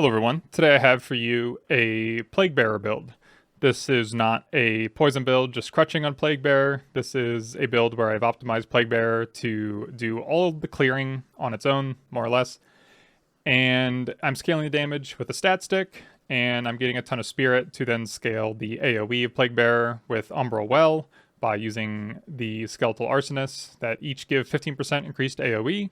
Hello everyone, today I have for you a Plague Bearer build. This is not a poison build, just crutching on Plague Bearer. This is a build where I've optimized Plague Bearer to do all of the clearing on its own, more or less. And I'm scaling the damage with a stat stick, and I'm getting a ton of spirit to then scale the AoE of Plague Bearer with Umbral Well by using the Skeletal Arsonists that each give 15% increased AoE.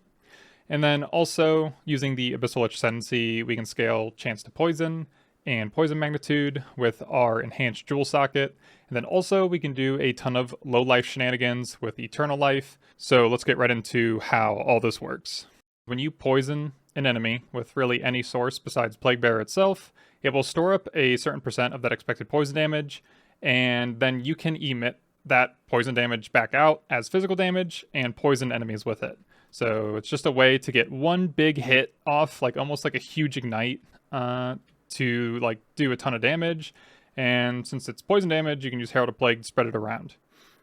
And then also using the Abyssal Lich Ascendancy, we can scale Chance to Poison and Poison Magnitude with our Enhanced Jewel Socket. And then also we can do a ton of low life shenanigans with Eternal Life. So let's get right into how all this works. When you poison an enemy with really any source besides Plague Bearer itself, it will store up a certain percent of that expected poison damage, and then you can emit that poison damage back out as physical damage and poison enemies with it. So it's just a way to get one big hit off, like almost like a huge ignite, to like do a ton of damage. And since it's poison damage, you can use Herald of Plague to spread it around.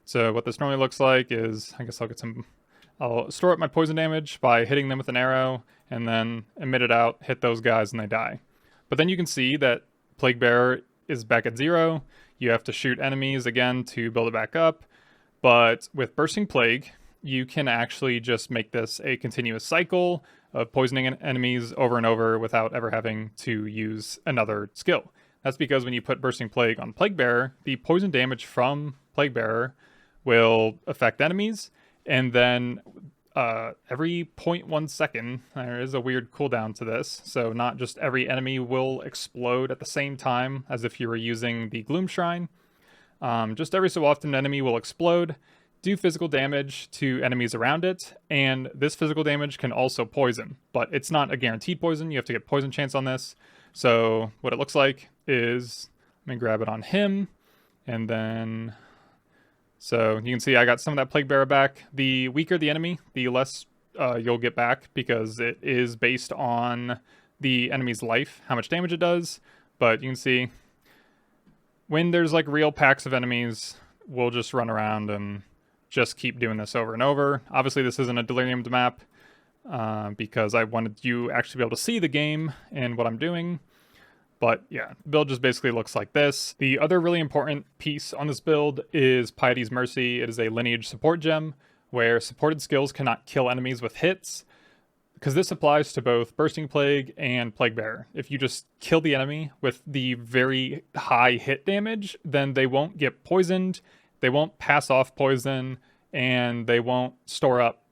So what this normally looks like is, I guess I'll store up my poison damage by hitting them with an arrow and then emit it out, hit those guys, and they die. But then you can see that Plague Bearer is back at 0. You have to shoot enemies again to build it back up. But with Bursting Plague, you can actually just make this a continuous cycle of poisoning enemies over and over without ever having to use another skill. That's because when you put Bursting Plague on Plague Bearer, the poison damage from Plague Bearer will affect enemies, and then every 0.1 second, there is a weird cooldown to this, so not just every enemy will explode at the same time as if you were using the Gloom Shrine. Just every so often, an enemy will explode, do physical damage to enemies around it, and this physical damage can also poison, but it's not a guaranteed poison. You have to get poison chance on this. So what it looks like is, let me grab it on him, and then, so you can see I got some of that Plague Bearer back. The weaker the enemy, the less you'll get back, because it is based on the enemy's life, how much damage it does. But you can see when there's like real packs of enemies, we'll just run around and just keep doing this over and over. Obviously, this isn't a delirium map because I wanted you actually to be able to see the game and what I'm doing. But yeah, the build just basically looks like this. The other really important piece on this build is Piety's Mercy. It is a lineage support gem where supported skills cannot kill enemies with hits, because this applies to both Bursting Plague and Plague Bearer. If you just kill the enemy with the very high hit damage, then they won't get poisoned, they won't pass off poison, and they won't store up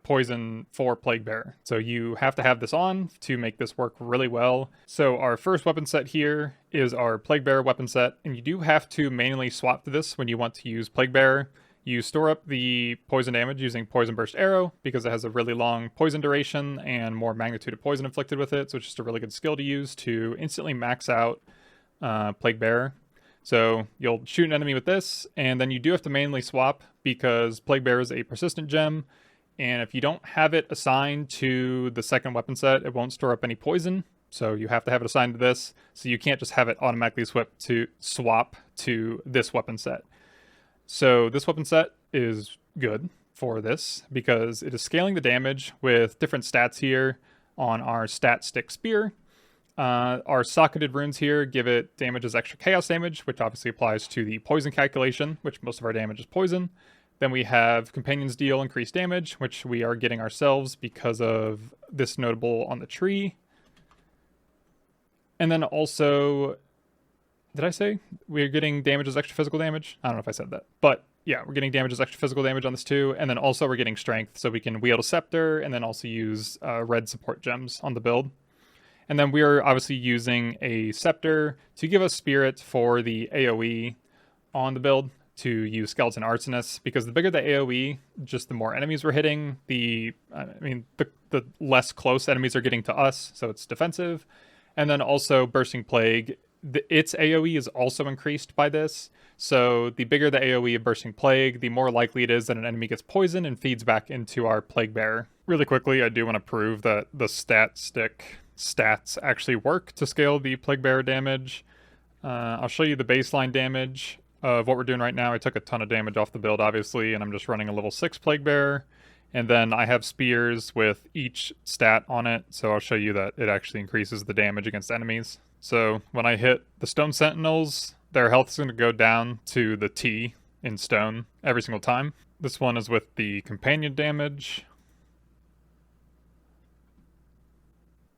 poison for Plague Bearer. So you have to have this on to make this work really well. So our first weapon set here is our Plague Bearer weapon set, and you do have to manually swap to this when you want to use Plague Bearer. You store up the poison damage using Poison Burst Arrow because it has a really long poison duration and more magnitude of poison inflicted with it, so it's just a really good skill to use to instantly max out Plague Bearer. So you'll shoot an enemy with this, and then you do have to manually swap because Plague Bearer is a persistent gem, and if you don't have it assigned to the second weapon set, it won't store up any poison, so you have to have it assigned to this, so you can't just have it automatically swap to this weapon set. So this weapon set is good for this because it is scaling the damage with different stats here on our stat stick spear. Our socketed runes here give it damage as extra chaos damage, which obviously applies to the poison calculation, which most of our damage is poison. Then we have companions deal increased damage, which we are getting ourselves because of this notable on the tree. And then also, did I say we're getting damage as extra physical damage? I don't know if I said that, but yeah, we're getting damage as extra physical damage on this too. And then also we're getting strength, so we can wield a scepter and then also use red support gems on the build. And then we are obviously using a scepter to give us spirit for the AoE on the build to use skeleton arsonists, because the bigger the AoE, just the more enemies we're hitting, the less close enemies are getting to us, so it's defensive. And then also Bursting Plague, its AoE is also increased by this, so the bigger the AoE of Bursting Plague, the more likely it is that an enemy gets poisoned and feeds back into our Plague Bearer. Really quickly, I do want to prove that the stat stick stats actually work to scale the Plague Bearer damage. I'll show you the baseline damage of what we're doing right now. I took a ton of damage off the build, obviously, and I'm just running a level 6 Plague Bearer. And then I have spears with each stat on it, so I'll show you that it actually increases the damage against enemies. So when I hit the stone sentinels, their health is going to go down to the T in stone every single time. This one is with the companion damage.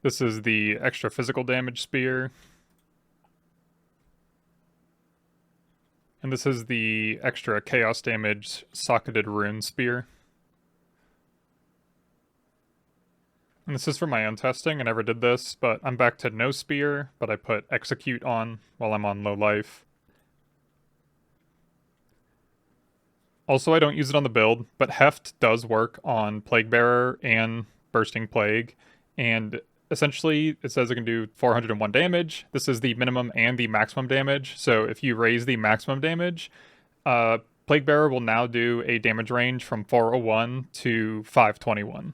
This is the extra physical damage spear. And this is the extra chaos damage socketed rune spear. And this is for my own testing. I never did this, but I'm back to no spear, but I put execute on while I'm on low life. Also, I don't use it on the build, but heft does work on Plague Bearer and Bursting Plague, and essentially it says it can do 401 damage. This is the minimum and the maximum damage, so if you raise the maximum damage, Plague Bearer will now do a damage range from 401 to 521.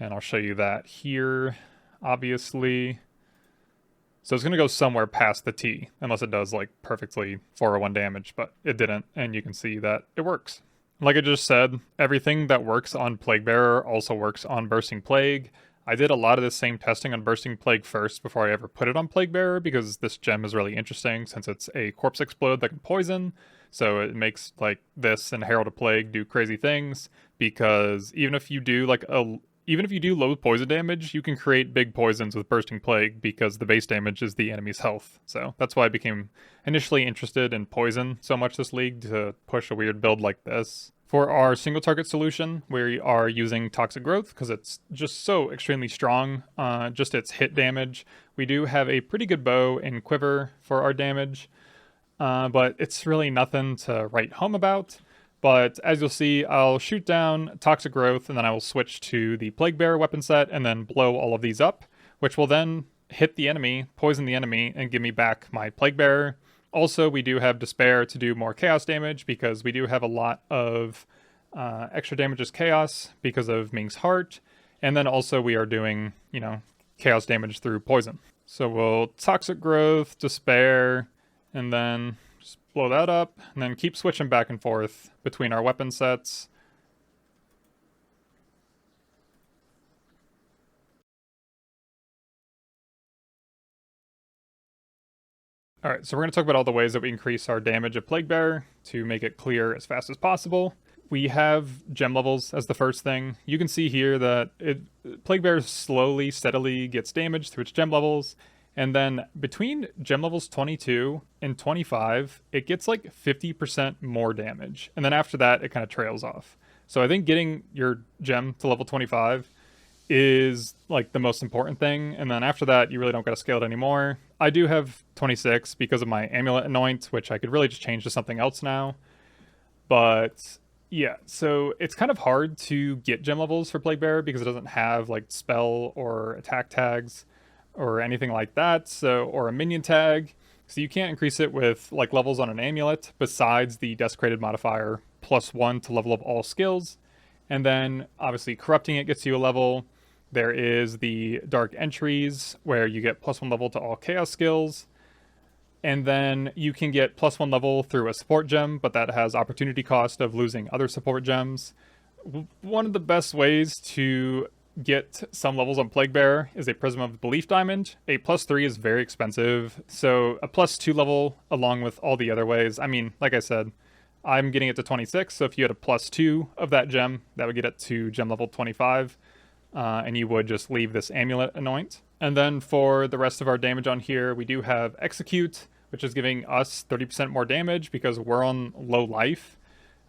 And I'll show you that here, obviously. So it's going to go somewhere past the T, unless it does like perfectly 401 damage, but it didn't, and you can see that it works. Like I just said, everything that works on Plague Bearer also works on Bursting Plague. I did a lot of the same testing on Bursting Plague first before I ever put it on Plague Bearer, because this gem is really interesting since it's a Corpse Explode that can poison. So it makes like this and Herald of Plague do crazy things, because even if you do low poison damage, you can create big poisons with Bursting Plague because the base damage is the enemy's health. So that's why I became initially interested in poison so much this league, to push a weird build like this. For our single target solution, we are using Toxic Growth because it's just so extremely strong, just its hit damage. We do have a pretty good bow and quiver for our damage, but it's really nothing to write home about. But as you'll see, I'll shoot down Toxic Growth, and then I will switch to the Plague Bearer weapon set and then blow all of these up, which will then hit the enemy, poison the enemy, and give me back my Plague Bearer. Also, we do have Despair to do more chaos damage, because we do have a lot of extra damage as chaos because of Ming's Heart. And then also we are doing, chaos damage through poison. So we'll Toxic Growth, Despair, and then blow that up, and then keep switching back and forth between our weapon sets. Alright, so we're going to talk about all the ways that we increase our damage of Plague Bearer to make it clear as fast as possible. We have gem levels as the first thing. You can see here that Plague Bearer slowly, steadily gets damage through its gem levels. And then between gem levels 22 and 25, it gets like 50% more damage. And then after that, it kind of trails off. So I think getting your gem to level 25 is like the most important thing. And then after that, you really don't got to scale it anymore. I do have 26 because of my Amulet Anoint, which I could really just change to something else now. But yeah, so it's kind of hard to get gem levels for Plague Bearer because it doesn't have like spell or attack tags or anything like that, or a minion tag. So you can't increase it with like levels on an amulet besides the desecrated modifier +1 to level up all skills. And then obviously corrupting it gets you a level. There is the dark entries where you get +1 level to all chaos skills. And then you can get +1 level through a support gem, but that has opportunity cost of losing other support gems. One of the best ways to get some levels on Plague Bearer is a Prism of Belief Diamond. A +3 is very expensive, so a +2 level along with all the other ways. I mean, like I said, I'm getting it to 26, so if you had a +2 of that gem, that would get it to gem level 25, and you would just leave this Amulet Anoint. And then for the rest of our damage on here, we do have Execute, which is giving us 30% more damage because we're on low life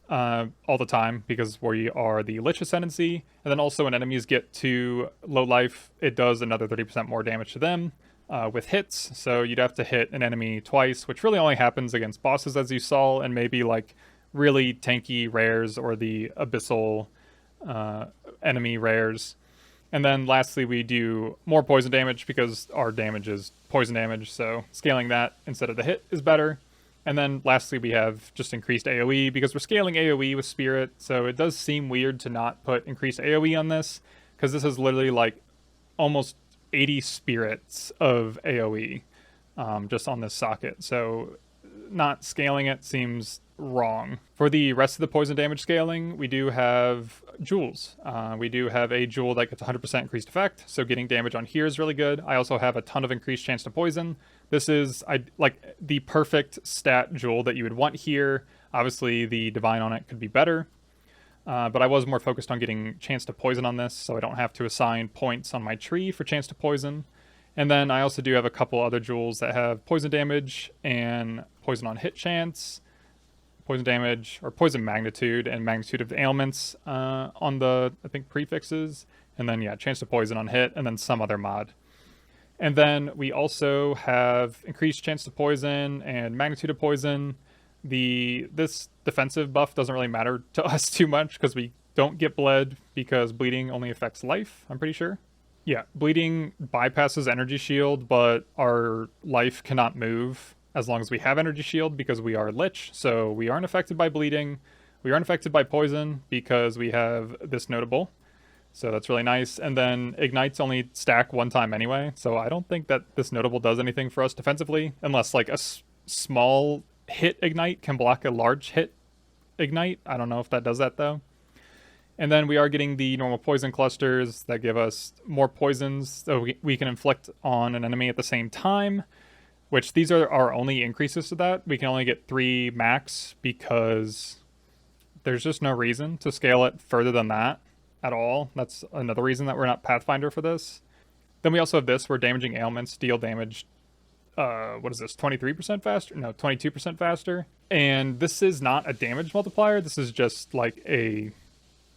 all the time because we are the Lich Ascendancy. And then also when enemies get to low life, it does another 30% more damage to them with hits. So you'd have to hit an enemy twice, which really only happens against bosses, as you saw, and maybe like really tanky rares or the Abyssal enemy rares. And then lastly, we do more poison damage because our damage is poison damage, so scaling that instead of the hit is better. And then lastly, we have just increased AoE because we're scaling AoE with Spirit, so it does seem weird to not put increased AoE on this, because this is literally like almost 80 spirits of AoE just on this socket. So not scaling it seems wrong. For the rest of the poison damage scaling, we do have jewels. We do have a jewel that gets 100% increased effect, so getting damage on here is really good. I also have a ton of increased chance to poison. This is like the perfect stat jewel that you would want here. Obviously, the divine on it could be better, but I was more focused on getting chance to poison on this, so I don't have to assign points on my tree for chance to poison. And then I also do have a couple other jewels that have poison damage and poison on hit chance, poison damage, or poison magnitude, and magnitude of the ailments on the, I think, prefixes. And then, yeah, chance to poison on hit, and then some other mod. And then we also have increased chance to poison and magnitude of poison. This defensive buff doesn't really matter to us too much because we don't get bled because bleeding only affects life, I'm pretty sure. Yeah, bleeding bypasses energy shield, but our life cannot move as long as we have energy shield because we are Lich, so we aren't affected by bleeding. We aren't affected by poison because we have this notable. So that's really nice. And then ignites only stack one time anyway, so I don't think that this notable does anything for us defensively, unless like a small hit ignite can block a large hit ignite. I don't know if that does that though. And then we are getting the normal poison clusters that give us more poisons so we can inflict on an enemy at the same time, which these are our only increases to that. We can only get 3 max because there's just no reason to scale it further than that at all. That's another reason that we're not Pathfinder for this. Then we also have this where damaging ailments deal damage, what is this, 23% faster? No, 22% faster. And this is not a damage multiplier. This is just like a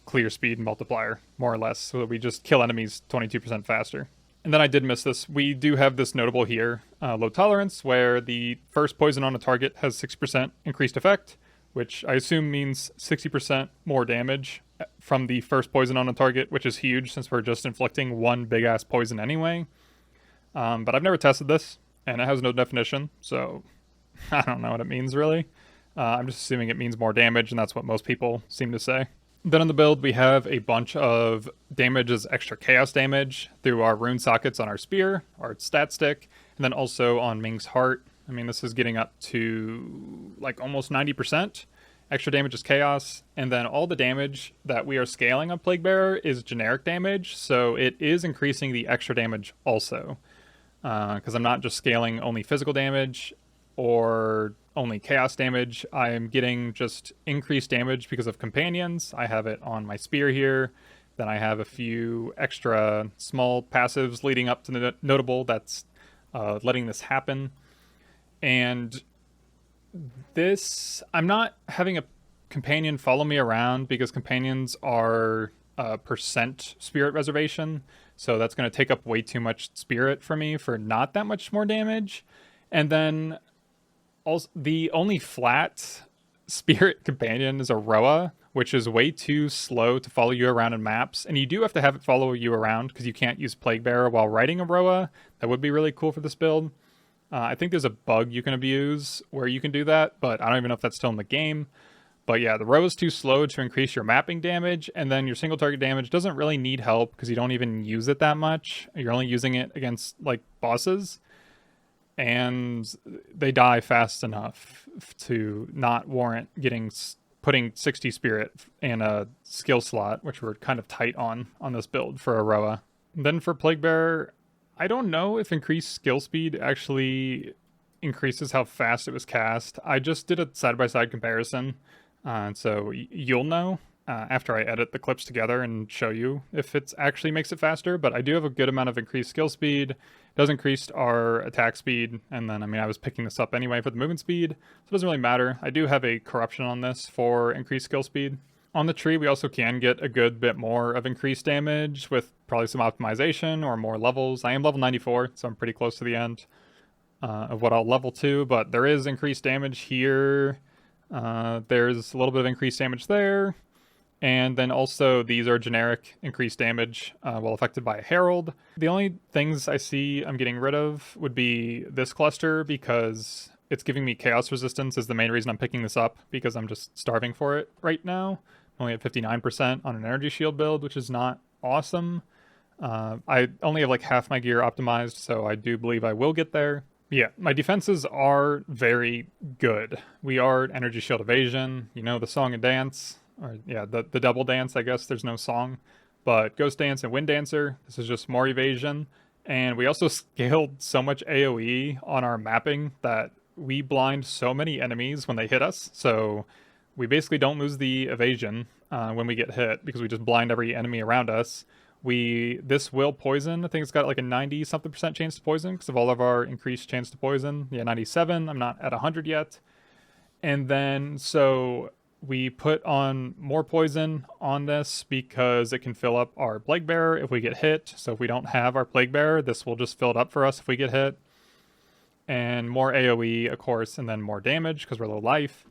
clear speed multiplier, more or less, so that we just kill enemies 22% faster. And then I did miss this. We do have this notable here, low tolerance, where the first poison on a target has 6% increased effect, which I assume means 60% more damage from the first poison on a target, which is huge since we're just inflicting one big ass poison anyway. But I've never tested this, and it has no definition, so I don't know what it means really. I'm just assuming it means more damage, and that's what most people seem to say. Then on the build, we have a bunch of damage as extra chaos damage through our rune sockets on our spear, our stat stick, and then also on Ming's heart. I mean, this is getting up to like almost 90%. Extra damage is chaos, and then all the damage that we are scaling on Plague Bearer is generic damage, so it is increasing the extra damage also. Because I'm not just scaling only physical damage or only chaos damage. I'm getting just increased damage because of companions. I have it on my spear here. Then I have a few extra small passives leading up to the notable that's letting this happen. And this, I'm not having a companion follow me around because companions are percent spirit reservation. So that's going to take up way too much spirit for me for not that much more damage. And then also, the only flat spirit companion is a Roa, which is way too slow to follow you around in maps. And you do have to have it follow you around because you can't use Plague Bearer while riding a Roa. That would be really cool for this build. I think there's a bug you can abuse where you can do that, but I don't even know if that's still in the game. But yeah, the Roa is too slow to increase your mapping damage, and then your single target damage doesn't really need help because you don't even use it that much. You're only using it against like bosses. And they die fast enough to not warrant putting 60 spirit in a skill slot, which we're kind of tight on this build for a Roa. Then for Plague Bearer, I don't know if increased skill speed actually increases how fast it was cast. I just did a side-by-side comparison, so you'll know after I edit the clips together and show you if it actually makes it faster, but I do have a good amount of increased skill speed. It does increase our attack speed, and then, I mean, I was picking this up anyway for the movement speed, so it doesn't really matter. I do have a corruption on this for increased skill speed. On the tree, we also can get a good bit more of increased damage with probably some optimization or more levels. I am level 94, so I'm pretty close to the end of what I'll level to, but there is increased damage here. There's a little bit of increased damage there. And then also these are generic increased damage while affected by a Herald. The only things I see I'm getting rid of would be this cluster because it's giving me chaos resistance is the main reason I'm picking this up because I'm just starving for it right now. I'm only at 59% on an energy shield build, which is not awesome. I only have like half my gear optimized, so I do believe I will get there Yeah, my defenses are very good. We are Energy Shield Evasion, you know, the song and dance, or yeah, the double dance, I guess there's no song. But Ghost Dance and Wind Dancer, this is just more evasion. And we also scaled so much AoE on our mapping that we blind so many enemies when they hit us. So we basically don't lose the evasion when we get hit because we just blind every enemy around us. This will poison. I think it's got like a 90 something percent chance to poison because of all of our increased chance to poison. Yeah, 97. I'm not at 100 yet. And then so we put on more poison on this because it can fill up our plague bearer if we get hit. So if we don't have our plague bearer, this will just fill it up for us if we get hit. And more AoE, of course, and then more damage because we're low life.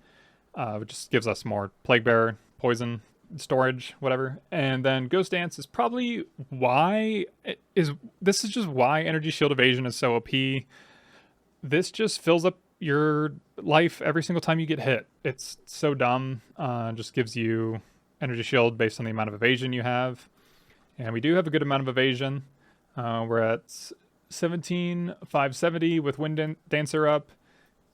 It just gives us more plague bearer, poison, storage, whatever. And then Ghost Dance is probably why this is just why Energy Shield Evasion is so OP. This just fills up your life every single time you get hit. It's so dumb. Just gives you Energy Shield based on the amount of evasion you have. And we do have a good amount of evasion. We're at 17,570 with Wind Dancer up.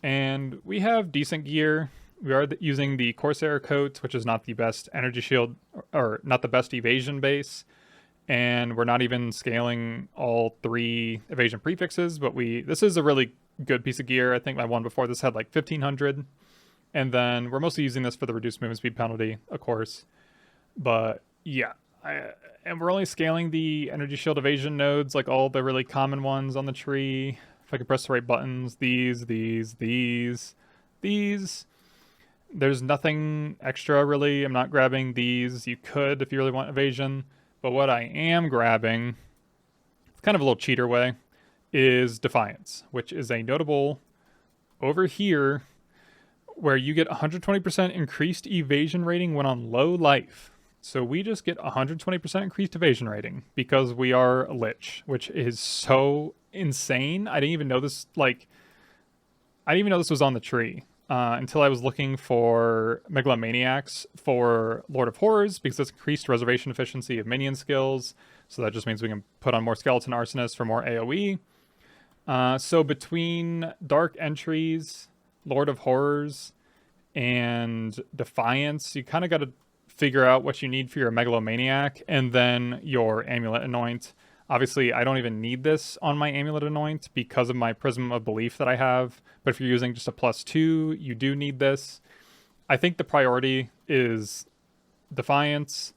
And we have decent gear. We are using the Corsair coat, which is not the best energy shield or not the best evasion base. And we're not even scaling all 3 evasion prefixes, but this is a really good piece of gear. I think my one before this had like 1,500. And then we're mostly using this for the reduced movement speed penalty, of course. But yeah, and we're only scaling the energy shield evasion nodes, like all the really common ones on the tree. If I can press the right buttons, these. There's nothing extra really. I'm not grabbing these. You could if you really want evasion. But what I am grabbing, it's kind of a little cheater way, is Defiance, which is a notable over here where you get 120% increased evasion rating when on low life. So we just get 120% increased evasion rating because we are a Lich, which is so insane. I didn't even know this was on the tree. Until I was looking for Megalomaniacs for Lord of Horrors because it's increased reservation efficiency of minion skills. So that just means we can put on more Skeleton Arsonists for more AoE. So between Dark Entries, Lord of Horrors, and Defiance, you kind of got to figure out what you need for your Megalomaniac and then your Amulet Anoint. Obviously, I don't even need this on my Amulet Anoint because of my Prism of Belief that I have. But if you're using just a +2, you do need this. I think the priority is Defiance,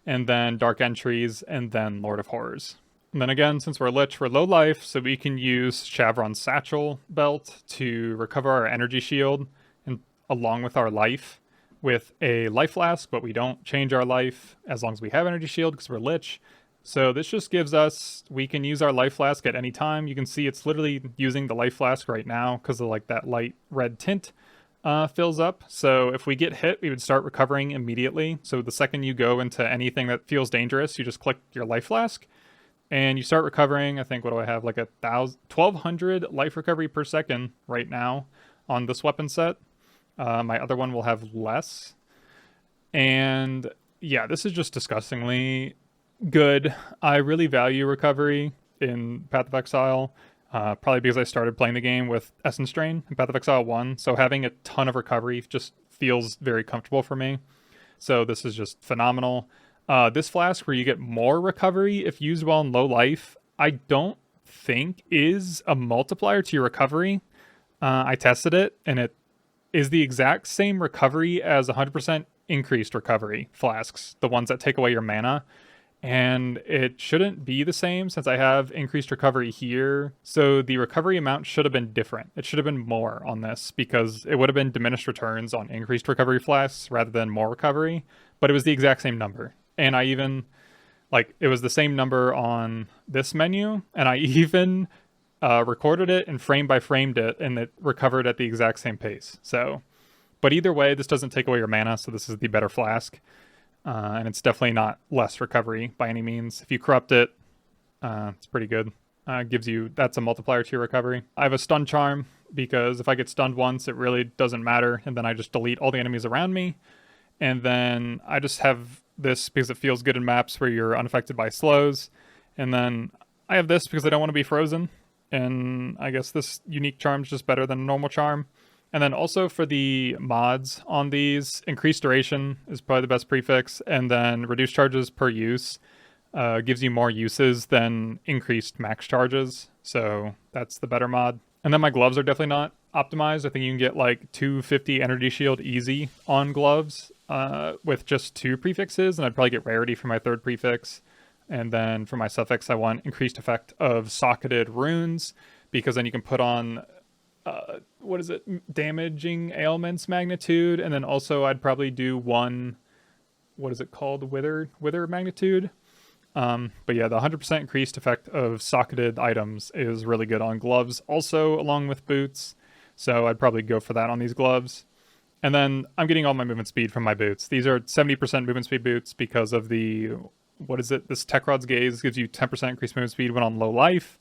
and then Dark Entries, and then Lord of Horrors. And then again, since we're Lich, we're low life, so we can use Shavron's Satchel belt to recover our energy shield, and along with our life, with a life flask, but we don't change our life as long as we have energy shield because we're Lich. So this just gives us, we can use our life flask at any time. You can see it's literally using the life flask right now because of like that light red tint fills up. So if we get hit, we would start recovering immediately. So the second you go into anything that feels dangerous, you just click your life flask and you start recovering. I think, what do I have? Like 1,200 life recovery per second right now on this weapon set. My other one will have less. And yeah, this is just disgustingly good. I really value recovery in Path of Exile, probably because I started playing the game with Essence Drain in Path of Exile 1, so having a ton of recovery just feels very comfortable for me. So this is just phenomenal. This flask where you get more recovery if used while in low life, I don't think is a multiplier to your recovery. I tested it, and it is the exact same recovery as 100% increased recovery flasks, the ones that take away your mana. And it shouldn't be the same since I have increased recovery here. So the recovery amount should have been different. It should have been more on this because it would have been diminished returns on increased recovery flasks rather than more recovery. But it was the exact same number. And I even, it was the same number on this menu. And I even recorded it and frame by framed it, and it recovered at the exact same pace. So, but either way, this doesn't take away your mana. So this is the better flask. And it's definitely not less recovery by any means. If you corrupt it, it's pretty good. That's a multiplier to your recovery. I have a stun charm because if I get stunned once, it really doesn't matter. And then I just delete all the enemies around me. And then I just have this because it feels good in maps where you're unaffected by slows. And then I have this because I don't want to be frozen. and I guess this unique charm is just better than a normal charm. And then also for the mods on these, increased duration is probably the best prefix, and then reduced charges per use gives you more uses than increased max charges, so that's the better mod. And then my gloves are definitely not optimized. I think you can get like 250 energy shield easy on gloves with just 2 prefixes, and I'd probably get rarity for my 3rd prefix. And then for my suffix, I want increased effect of socketed runes, because then you can put on what is it, damaging ailments magnitude, and then also I'd probably do 1, what is it called, wither magnitude. But yeah, the 100% increased effect of socketed items is really good on gloves also, along with boots, so I'd probably go for that on these gloves. And then I'm getting all my movement speed from my boots. These are 70% movement speed boots because of the, what is it, this Tech Rod's Gaze gives you 10% increased movement speed when on low life.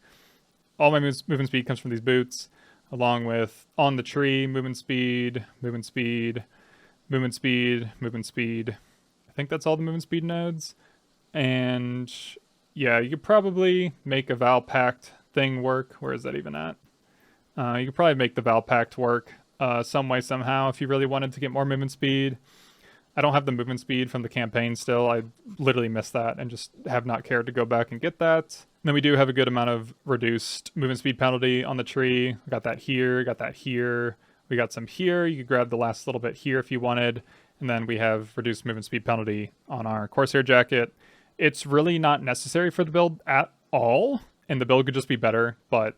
All my movement speed comes from these boots, along with on the tree, movement speed, movement speed, movement speed, movement speed. I think that's all the movement speed nodes. And yeah, you could probably make a Val Pact thing work. Where is that even at? You could probably make the Val Pact work some way, somehow, if you really wanted to get more movement speed. I don't have the movement speed from the campaign still. I literally missed that and just have not cared to go back and get that. And then we do have a good amount of reduced movement speed penalty on the tree. We got that here, got that here. We got some here. You could grab the last little bit here if you wanted. And then we have reduced movement speed penalty on our Corsair jacket. It's really not necessary for the build at all, and the build could just be better, but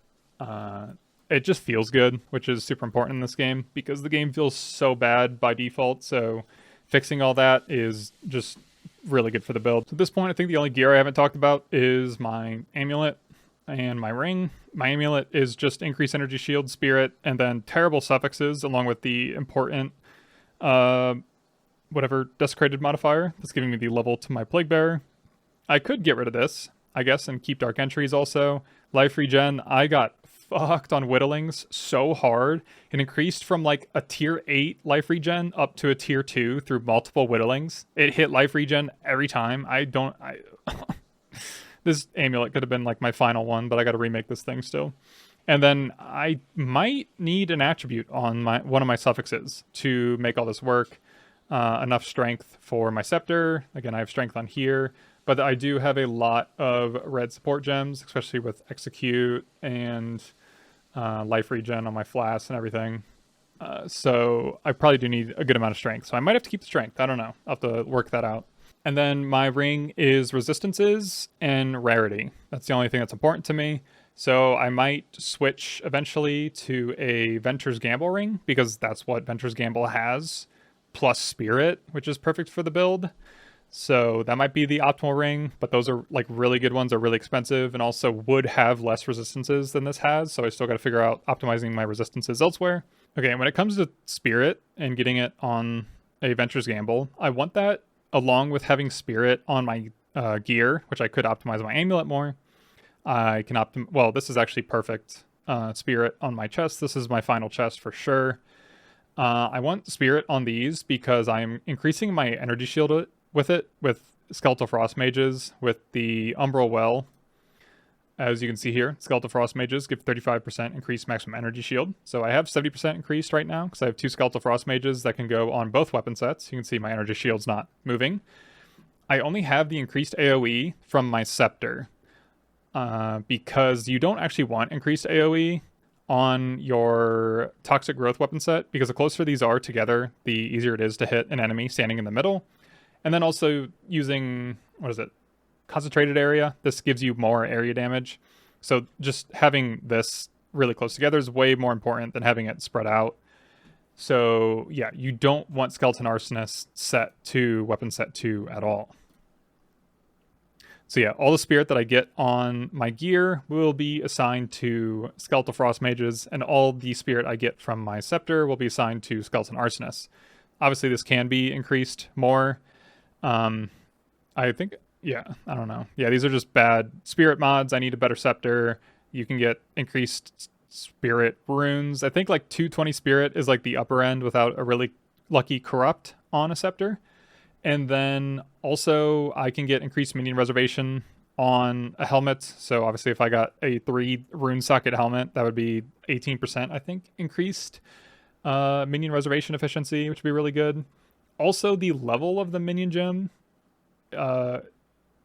it just feels good, which is super important in this game, because the game feels so bad by default, so fixing all that is just really good for the build. So at this point, I think the only gear I haven't talked about is my amulet and my ring. My amulet is just increased energy shield, spirit, and then terrible suffixes, along with the important whatever desecrated modifier that's giving me the level to my plague bearer. I could get rid of this, I guess, and keep dark entries also. Life regen, I got fucked on whittlings so hard. It increased from like a tier 8 life regen up to a tier 2 through multiple whittlings. It hit life regen every time. This amulet could have been like my final one, but I gotta remake this thing still. And then I might need an attribute on one of my suffixes to make all this work. Enough strength for my scepter. Again, I have strength on here. But I do have a lot of red support gems, especially with execute and life regen on my flasks and everything. So I probably do need a good amount of strength. So I might have to keep the strength. I don't know. I'll have to work that out. And then my ring is resistances and rarity. That's the only thing that's important to me. So I might switch eventually to a Venture's Gamble ring, because that's what Venture's Gamble has, plus spirit, which is perfect for the build. So that might be the optimal ring, but those are like really good ones, are really expensive, and also would have less resistances than this has, so I still got to figure out optimizing my resistances elsewhere. Okay, when it comes to spirit and getting it on a Venture's Gamble, I want that along with having spirit on my gear, which I could optimize my amulet more. I can well, this is actually perfect. Spirit on my chest. This is my final chest for sure. I want spirit on these because I'm increasing my energy shield with Skeletal Frost Mages, with the Umbral Well. As you can see here, Skeletal Frost Mages give 35% increased maximum energy shield. So I have 70% increased right now, because I have 2 Skeletal Frost Mages that can go on both weapon sets. You can see my energy shield's not moving. I only have the increased AoE from my Scepter, because you don't actually want increased AoE on your Toxic Growth weapon set, because the closer these are together, the easier it is to hit an enemy standing in the middle. And then also using, concentrated area. This gives you more area damage. So just having this really close together is way more important than having it spread out. So yeah, you don't want Skeleton Arsonist set to weapon set 2 at all. So yeah, all the spirit that I get on my gear will be assigned to Skeletal Frost Mages, and all the spirit I get from my Scepter will be assigned to Skeleton Arsonists. Obviously, this can be increased more. I think, yeah, I don't know. Yeah, these are just bad spirit mods. I need a better Scepter. You can get increased spirit runes. I think like 220 spirit is like the upper end without a really lucky corrupt on a Scepter. And then also I can get increased minion reservation on a helmet. So obviously if I got a 3 rune socket helmet, that would be 18%, I think, increased minion reservation efficiency, which would be really good. Also, the level of the minion gem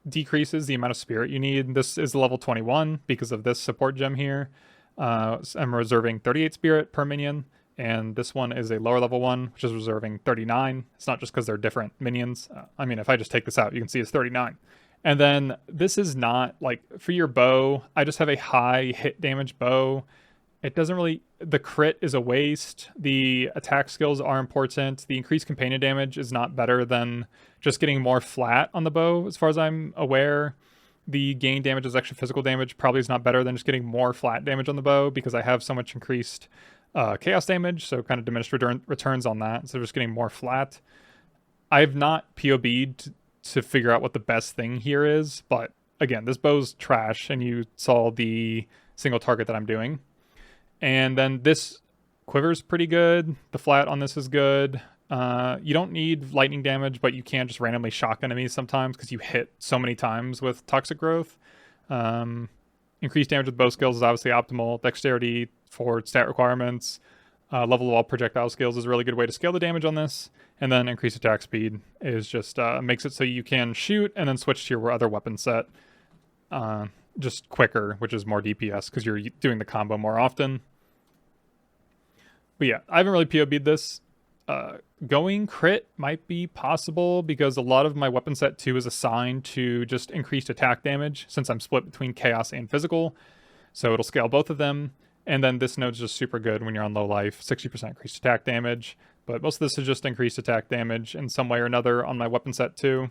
decreases the amount of spirit you need. This is level 21 because of this support gem here. I'm reserving 38 spirit per minion, and this one is a lower level one, which is reserving 39. It's not just because they're different minions. I mean, if I just take this out, you can see it's 39. And then this is not, like, for your bow, I just have a high hit damage bow. It doesn't really, the crit is a waste. The attack skills are important. The increased companion damage is not better than just getting more flat on the bow, as far as I'm aware. The gain damage is extra physical damage, probably is not better than just getting more flat damage on the bow, because I have so much increased chaos damage, so kind of diminished returns on that, so just getting more flat. I've not POB'd to figure out what the best thing here is, but again, this bow's trash, and you saw the single target that I'm doing. And then this quiver's pretty good. The flat on this is good. You don't need lightning damage, but you can just randomly shock enemies sometimes because you hit so many times with Toxic Growth. Increased damage with bow skills is obviously optimal. Dexterity for stat requirements. Level of all projectile skills is a really good way to scale the damage on this. And then increased attack speed is just makes it so you can shoot and then switch to your other weapon set just quicker, which is more DPS because you're doing the combo more often. But yeah, I haven't really POB'd this. Going crit might be possible because a lot of my weapon set 2 is assigned to just increased attack damage since I'm split between chaos and physical. So it'll scale both of them. And then this node's just super good when you're on low life, 60% increased attack damage. But most of this is just increased attack damage in some way or another on my weapon set 2.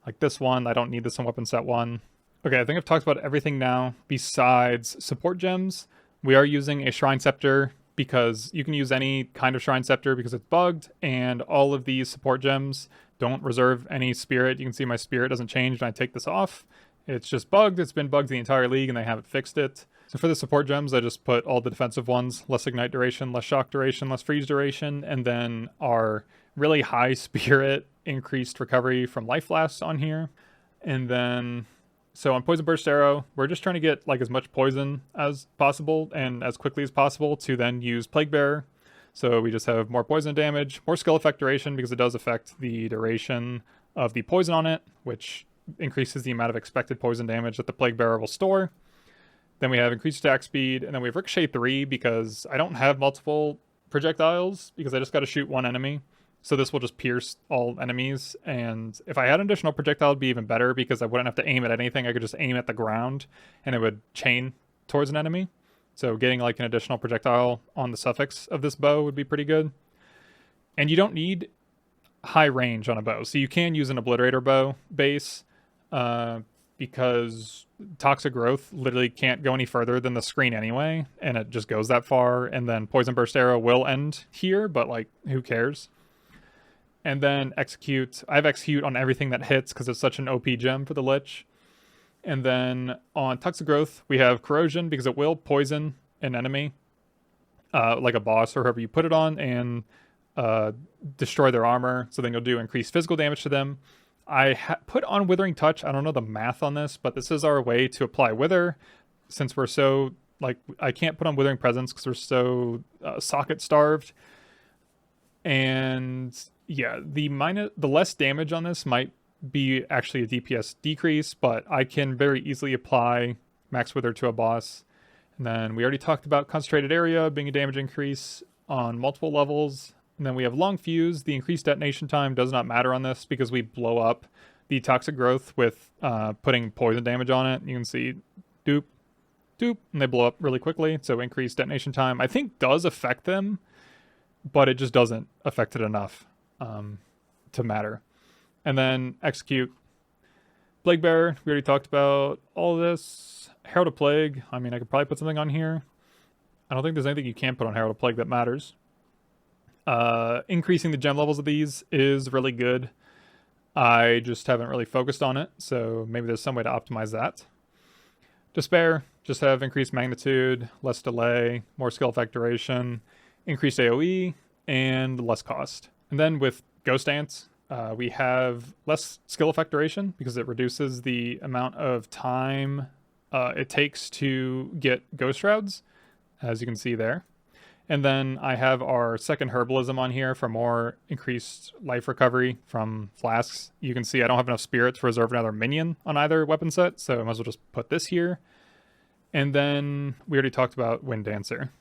Like this one, I don't need this on weapon set 1. Okay, I think I've talked about everything now besides support gems. We are using a Shrine Scepter because you can use any kind of Shrine Scepter because it's bugged, and all of these support gems don't reserve any spirit. You can see my spirit doesn't change when I take this off. It's just bugged. It's been bugged the entire league, and they haven't fixed it. So for the support gems, I just put all the defensive ones, less ignite duration, less shock duration, less freeze duration, and then our really high spirit increased recovery from life lasts on here. And then, so on Poison Burst Arrow, we're just trying to get like as much poison as possible and as quickly as possible to then use Plague Bearer. So we just have more poison damage, more skill effect duration because it does affect the duration of the poison on it, which increases the amount of expected poison damage that the Plague Bearer will store. Then we have increased attack speed, and then we have Ricochet 3 because I don't have multiple projectiles because I just got to shoot one enemy. So this will just pierce all enemies, and if I had an additional projectile, it'd be even better because I wouldn't have to aim at anything. I could just aim at the ground, and it would chain towards an enemy. So getting like an additional projectile on the suffix of this bow would be pretty good. And you don't need high range on a bow, so you can use an Obliterator bow base because Toxic Growth literally can't go any further than the screen anyway, and it just goes that far, and then Poison Burst Arrow will end here, but like, who cares? And then Execute. I have Execute on everything that hits because it's such an OP gem for the Lich. And then on Toxic Growth, we have Corrosion because it will poison an enemy, like a boss or whoever you put it on, and destroy their armor. So then you'll do increased physical damage to them. I put on Withering Touch. I don't know the math on this, but this is our way to apply Wither. Since we're so, like, I can't put on Withering Presence because we're so socket starved. And yeah, the less damage on this might be actually a DPS decrease, but I can very easily apply Max Wither to a boss. And then we already talked about Concentrated Area being a damage increase on multiple levels. And then we have Long Fuse. The increased detonation time does not matter on this because we blow up the Toxic Growth with putting poison damage on it. You can see doop, doop, and they blow up really quickly. So increased detonation time, I think, does affect them, but it just doesn't affect it enough to matter. And then Execute. Plague Bearer, we already talked about all of this. Herald of Plague, I mean, I could probably put something on here. I don't think there's anything you can put on Herald of Plague that matters. Increasing the gem levels of these is really good. I just haven't really focused on it, so maybe there's some way to optimize that. Despair, just have increased magnitude, less delay, more skill effect duration, increased AoE, and less cost. And then with Ghost Dance, We have less skill effect duration because it reduces the amount of time it takes to get Ghost Shrouds, as you can see there. And then I have our second Herbalism on here for more increased life recovery from flasks. You can see I don't have enough spirit to reserve another minion on either weapon set, so I might as well just put this here. And then we already talked about Wind Dancer.